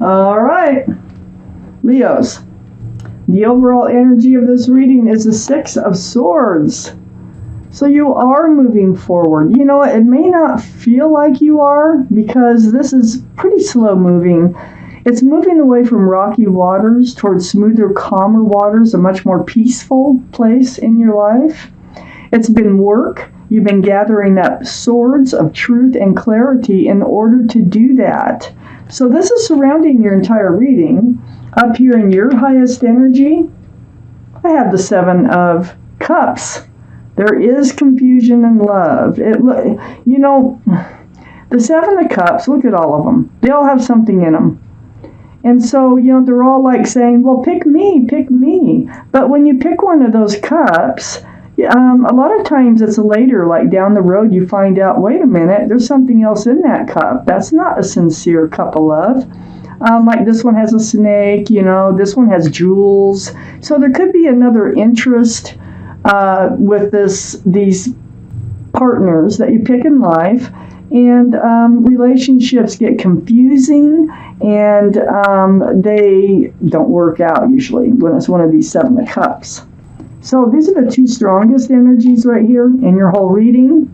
All right, Leos. The overall energy of this reading is the Six of Swords. So you are moving forward. You know, it may not feel like you are because this is pretty slow moving. It's moving away from rocky waters towards smoother, calmer waters, a much more peaceful place in your life. It's been work. You've been gathering up swords of truth and clarity in order to do that. So this is surrounding your entire reading. Up here in your highest energy, I have the Seven of Cups. There is confusion and love. You know, the Seven of Cups, look at all of them. They all have something in them. And so, you know, they're all like saying, well, pick me, pick me. But when you pick one of those cups, a lot of times it's later, like down the road, you find out, wait a minute, there's something else in that cup. That's not a sincere cup of love. Like this one has a snake, you know, this one has jewels. So there could be another interest with these partners that you pick in life, and relationships get confusing, and they don't work out usually when it's one of these Seven of Cups. So these are the two strongest energies right here in your whole reading.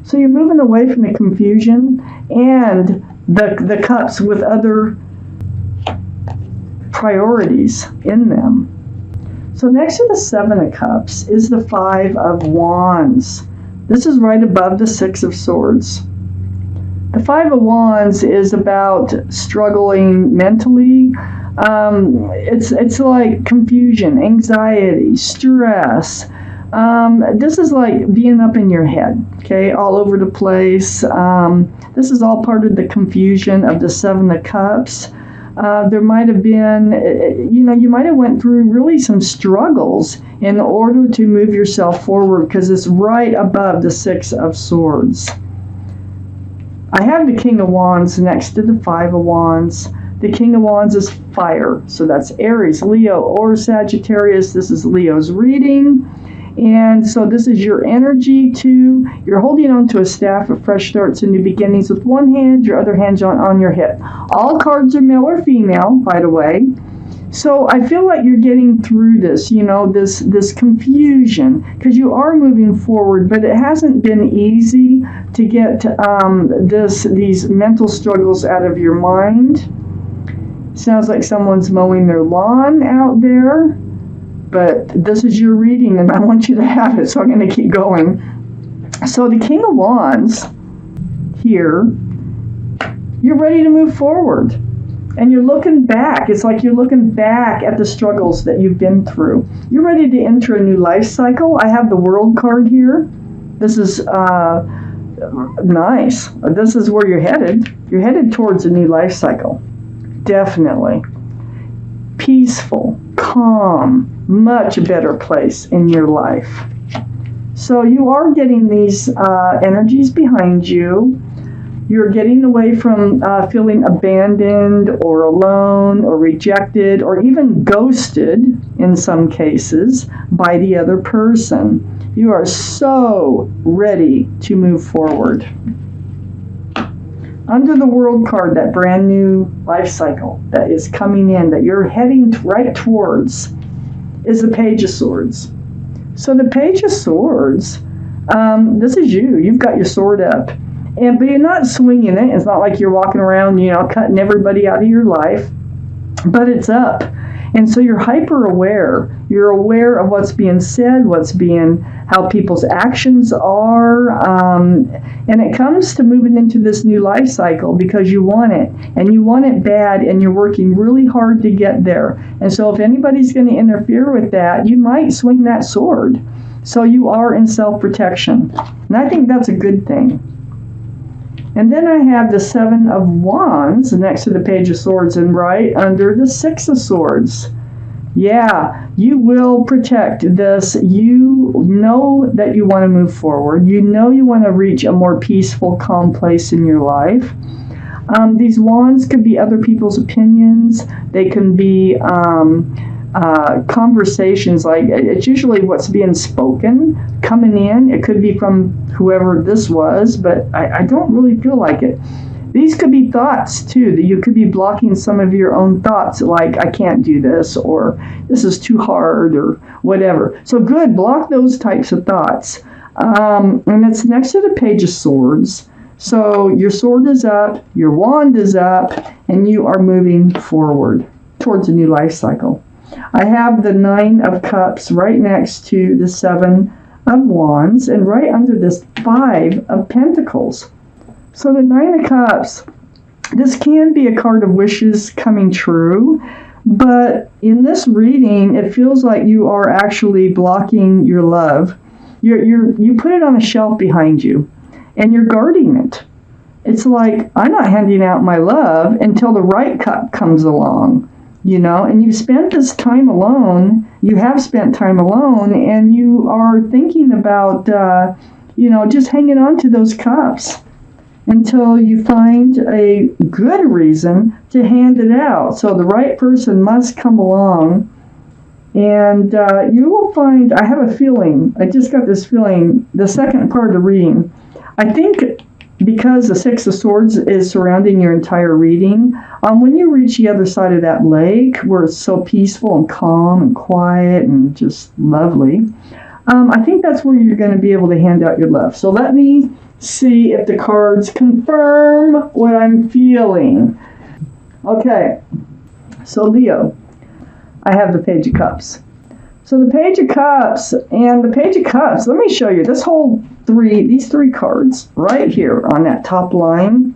So you're moving away from the confusion and the cups with other priorities in them. So next to the Seven of Cups is the Five of Wands. This is right above the Six of Swords. The Five of Wands is about struggling mentally. It's like confusion, anxiety, stress. This is like being up in your head, okay, all over the place. This is all part of the confusion of the Seven of Cups. There might have been, you know, you might have went through really some struggles in order to move yourself forward because it's right above the Six of Swords. I have the King of Wands next to the Five of Wands. The King of Wands is fire, so that's Aries, Leo, or Sagittarius. This is Leo's reading. And so this is your energy too. You're holding on to a staff of fresh starts and new beginnings with one hand, your other hand on your hip. All cards are male or female, by the way. So I feel like you're getting through this, you know, this confusion, because you are moving forward, but it hasn't been easy to get these mental struggles out of your mind. Sounds like someone's mowing their lawn out there, but this is your reading and I want you to have it, so I'm going to keep going. So the King of Wands here, you're ready to move forward. And you're looking back. It's like you're looking back at the struggles that you've been through. You're ready to enter a new life cycle. I have the World card here. This is nice. This is where you're headed. You're headed towards a new life cycle. Definitely. Peaceful, calm, much better place in your life. So you are getting these energies behind you. You're getting away from feeling abandoned or alone or rejected or even ghosted in some cases by the other person. You are so ready to move forward. Under the World card, that brand new life cycle that is coming in, that you're heading right towards, is the Page of Swords. So the Page of Swords, this is you. You've got your sword up. But you're not swinging it. It's not like you're walking around, you know, cutting everybody out of your life. But it's up. And so you're hyper aware. You're aware of what's being said, how people's actions are. And it comes to moving into this new life cycle because you want it. And you want it bad, and you're working really hard to get there. And so if anybody's going to interfere with that, you might swing that sword. So you are in self-protection. And I think that's a good thing. And then I have the Seven of Wands next to the Page of Swords and right under the Six of Swords. Yeah, you will protect this. You know that you want to move forward. You know you want to reach a more peaceful, calm place in your life. These wands could be other people's opinions. They can be conversations, like it's usually what's being spoken coming in. It could be from whoever this was, but I don't really feel like it. These could be thoughts too, that you could be blocking some of your own thoughts, like I can't do this, or this is too hard, or whatever. So good, block those types of thoughts. And it's next to the Page of Swords. So your sword is up, your wand is up, and you are moving forward towards a new life cycle. I have the 9 of Cups right next to the 7 of Wands, and right under this 5 of Pentacles. So the 9 of Cups, this can be a card of wishes coming true, but in this reading, it feels like you are actually blocking your love. You put it on a shelf behind you, and you're guarding it. It's like, I'm not handing out my love until the right cup comes along, and you've spent this time alone. You have spent time alone, and you are thinking about, just hanging on to those cups until you find a good reason to hand it out. So the right person must come along, and you will find, I have a feeling, I just got this feeling, the second part of the reading, I think because the 6 of Swords is surrounding your entire reading, when you reach the other side of that lake, where it's so peaceful and calm and quiet and just lovely, I think that's where you're going to be able to hand out your love. So let me see if the cards confirm what I'm feeling. Okay, so Leo, I have the Page of Cups. So the Page of Cups and the Page of Cups, let me show you these 3 cards right here on that top line.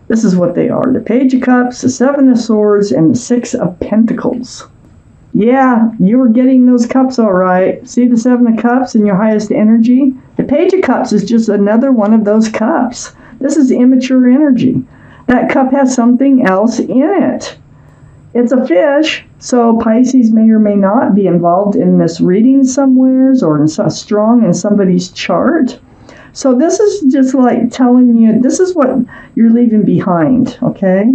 This is what they are. The Page of Cups, the 7 of Swords, and the 6 of Pentacles. Yeah, you were getting those cups all right. See the 7 of Cups in your highest energy? The Page of Cups is just another one of those cups. This is immature energy. That cup has something else in it. It's a fish, so Pisces may or may not be involved in this reading somewheres or strong in somebody's chart. So this is just like telling you, this is what you're leaving behind, okay?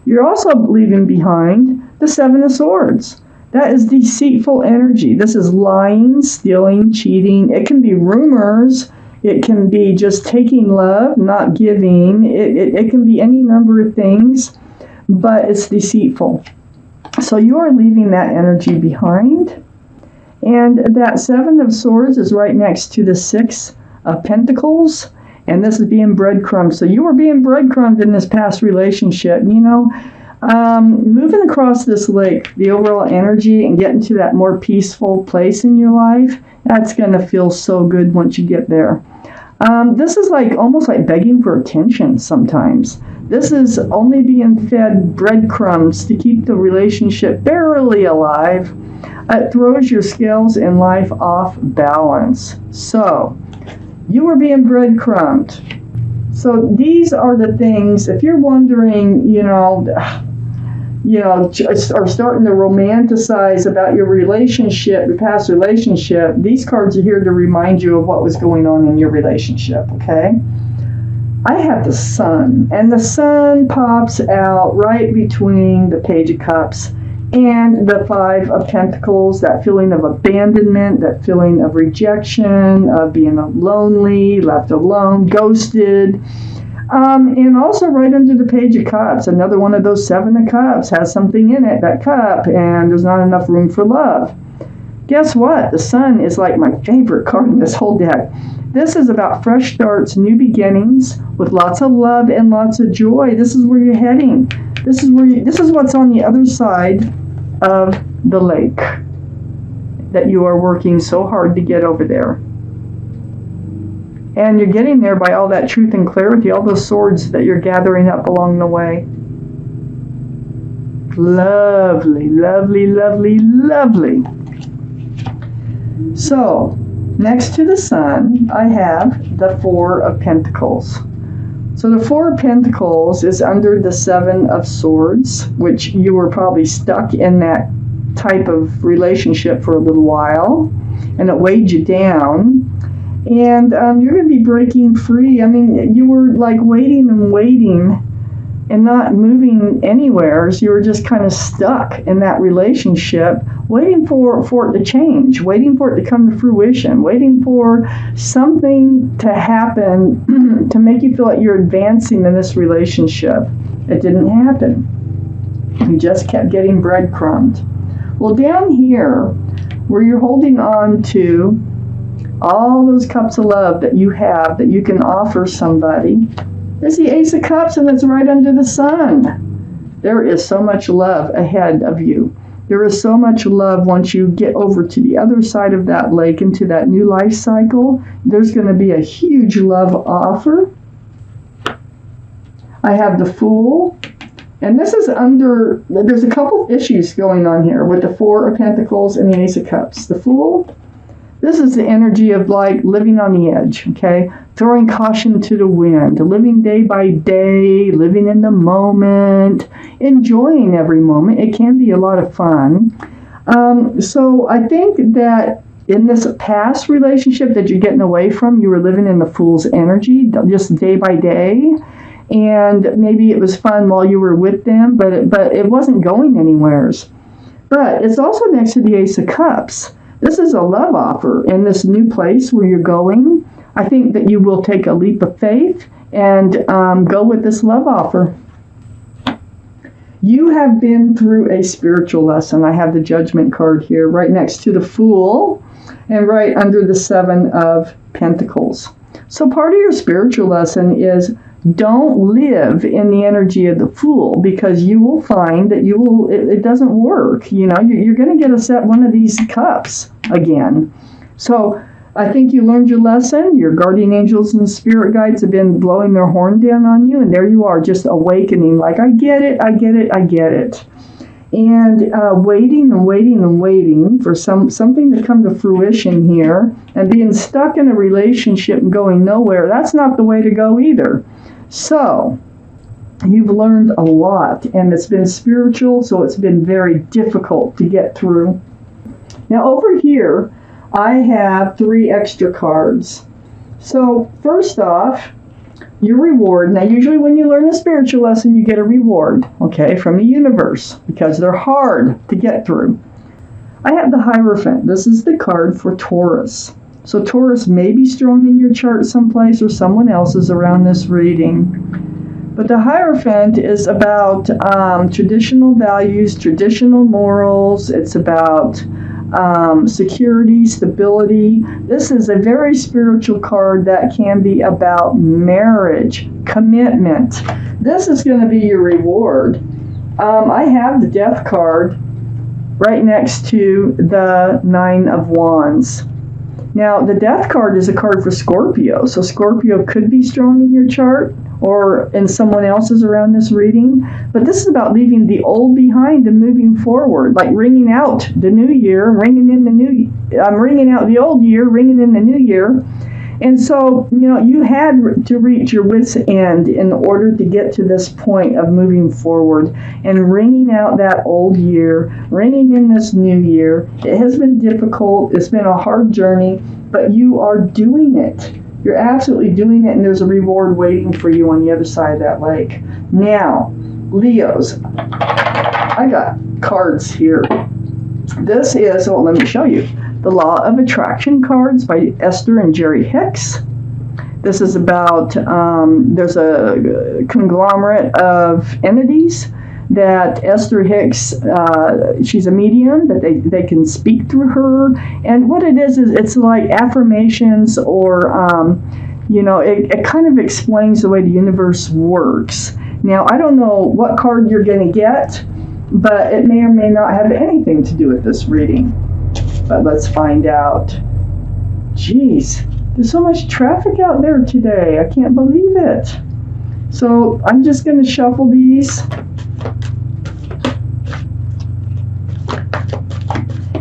You're also leaving behind the 7 of Swords. That is deceitful energy. This is lying, stealing, cheating. It can be rumors. It can be just taking love, not giving. It can be any number of things, but it's deceitful. So you are leaving that energy behind. And that 7 of Swords is right next to the 6 of Pentacles. And this is being breadcrumbed. So you were being breadcrumbed in this past relationship. Moving across this lake, the overall energy, and getting to that more peaceful place in your life, that's going to feel so good once you get there. This is almost like begging for attention sometimes. This is only being fed breadcrumbs to keep the relationship barely alive. It throws your scales in life off balance. So, you were being breadcrumbed. So these are the things, if you're wondering, are starting to romanticize about your relationship, your past relationship, these cards are here to remind you of what was going on in your relationship, okay? I have the Sun, and the Sun pops out right between the Page of Cups and the 5 of Pentacles, that feeling of abandonment, that feeling of rejection, of being lonely, left alone, ghosted. And also right under the Page of Cups, another one of those 7 of Cups has something in it, that cup, and there's not enough room for love. Guess what? The Sun is like my favorite card in this whole deck. This is about fresh starts, new beginnings, with lots of love and lots of joy. This is where you're heading. This is what's on the other side of the lake that you are working so hard to get over there. And you're getting there by all that truth and clarity, all those swords that you're gathering up along the way. Lovely, lovely, lovely, lovely. So, next to the Sun, I have the 4 of Pentacles. So the 4 of Pentacles is under the 7 of Swords, which you were probably stuck in that type of relationship for a little while, and it weighed you down. And you're going to be breaking free. I mean, you were like waiting and waiting and not moving anywhere. So you were just kind of stuck in that relationship, waiting for it to change, waiting for it to come to fruition, waiting for something to happen to make you feel like you're advancing in this relationship. It didn't happen. You just kept getting breadcrumbed. Well, down here, where you're holding on to all those cups of love that you have that you can offer somebody, there's the Ace of Cups, and it's right under the sun. There is so much love ahead of you. There is so much love once you get over to the other side of that lake into that new life cycle. There's going to be a huge love offer. I have the Fool. And this is there's a couple issues going on here with the Four of Pentacles and the Ace of Cups. The Fool, this is the energy of like living on the edge, okay? Throwing caution to the wind, living day by day, living in the moment, enjoying every moment. It can be a lot of fun. So I think that in this past relationship that you're getting away from, you were living in the Fool's energy, just day by day. And maybe it was fun while you were with them, but it wasn't going anywheres. But it's also next to the Ace of Cups. This is a love offer in this new place where you're going. I think that you will take a leap of faith and go with this love offer. You have been through a spiritual lesson. I have the Judgment card here right next to the Fool and right under the Seven of Pentacles. So part of your spiritual lesson is don't live in the energy of the Fool, because you will find that it doesn't work. You know, you're going to get one of these cups again. So I think you learned your lesson. Your guardian angels and spirit guides have been blowing their horn down on you, and there you are, just awakening, like, I get it. And waiting for something to come to fruition here, and being stuck in a relationship and going nowhere, that's not the way to go either. So, you've learned a lot, and it's been spiritual, so it's been very difficult to get through. Now, over here, I have 3 extra cards. So, first off, your reward. Now, usually when you learn a spiritual lesson, you get a reward, okay, from the universe, because they're hard to get through. I have the Hierophant. This is the card for Taurus. So Taurus may be strong in your chart someplace, or someone else's around this reading. But the Hierophant is about traditional values, traditional morals. It's about security, stability. This is a very spiritual card that can be about marriage, commitment. This is going to be your reward. I have the Death card right next to the Nine of Wands. Now, the Death card is a card for Scorpio, so Scorpio could be strong in your chart or in someone else's around this reading. But this is about leaving the old behind and moving forward, like ringing out the new year, ringing out the old year, ringing in the new year. And so, you know, you had to reach your wit's end in order to get to this point of moving forward and ringing out that old year, ringing in this new year. It has been difficult. It's been a hard journey, but you are doing it. You're absolutely doing it, and there's a reward waiting for you on the other side of that lake. Now, Leos, I got cards here. This is, well, let me show you. The Law of Attraction cards by Esther and Jerry Hicks. This is about, there's a conglomerate of entities that Esther Hicks, she's a medium, that they can speak through her. And what it is it's like affirmations, or, you know, it kind of explains the way the universe works. Now, I don't know what card you're going to get, but it may or may not have anything to do with this reading. But let's find out. Jeez, there's so much traffic out there today. I can't believe it. So I'm just going to shuffle these.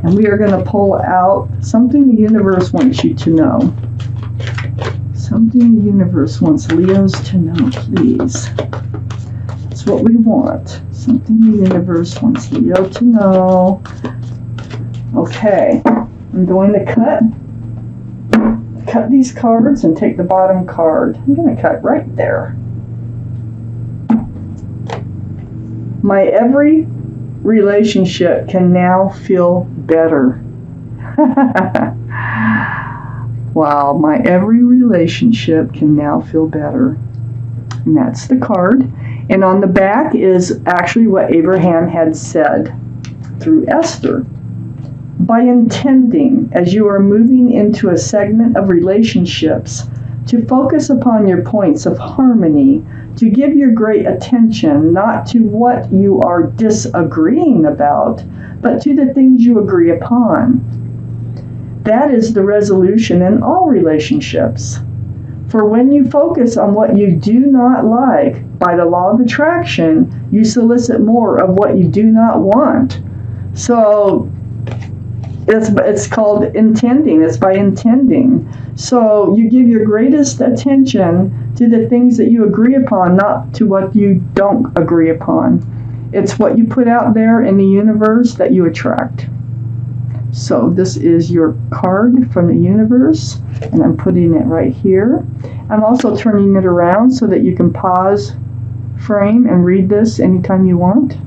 And we are going to pull out something the universe wants you to know. Something the universe wants Leos to know, please. That's what we want. Something the universe wants Leo to know. Okay, I'm going to cut these cards and take the bottom card. I'm going to cut right there. My every relationship can now feel better. Wow, my every relationship can now feel better. And that's the card. And on the back is actually what Abraham had said through Esther. By intending, as you are moving into a segment of relationships, to focus upon your points of harmony, to give your great attention not to what you are disagreeing about, but to the things you agree upon. That is the resolution in all relationships. For when you focus on what you do not like, by the law of attraction, you solicit more of what you do not want. So it's called intending. It's by intending. So you give your greatest attention to the things that you agree upon, not to what you don't agree upon. It's what you put out there in the universe that you attract. So this is your card from the universe, and I'm putting it right here. I'm also turning it around so that you can pause, frame, and read this anytime you want.